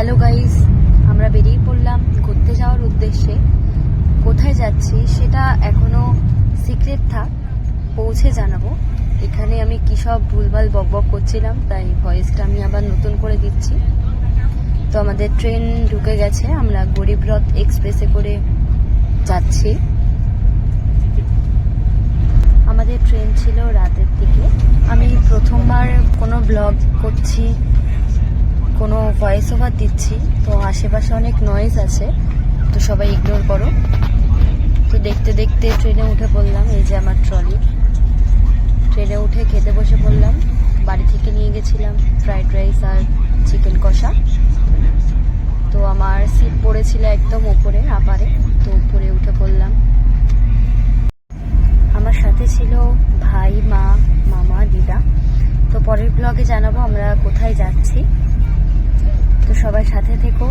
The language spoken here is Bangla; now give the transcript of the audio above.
হ্যালো গাইস, আমরা বেরিয়ে পড়লাম ঘুরতে যাওয়ার উদ্দেশ্যে। কোথায় যাচ্ছি সেটা এখনো সিক্রেট থাক, পৌঁছে জানাবো। এখানে আমি কী সব ভুলভাল বকবক করছিলাম, তাই ভয়েসটা আমি আবার নতুন করে দিচ্ছি। তো আমাদের ট্রেন ঢুকে গেছে, আমরা গরিবরথ এক্সপ্রেসে করে যাচ্ছি। আমাদের ট্রেন ছিল রাতের দিকে। আমি প্রথমবার কোনো ব্লগ করছি, কোনো ভয়েস ওভার দিচ্ছি, তো আশেপাশে অনেক নয়েজ আছে, তো সবাই ইগনোর করো। তো দেখতে দেখতে ট্রেনে উঠে পড়লাম। এই যে আমার ট্রলি। ট্রেনে উঠে খেতে বসে পড়লাম। বাড়ি থেকে নিয়ে গেছিলাম ফ্রাইড রাইস আর চিকেন কষা। তো আমার সিট পড়েছিল একদম ওপরে, আপারে, তো উপরে উঠে পড়লাম। আমার সাথে ছিল ভাই, মা, মামা, দিদা। তো পরের ব্লগে জানাবো আমরা কোথায় যাচ্ছি। তো সবাই সাথে থেকো,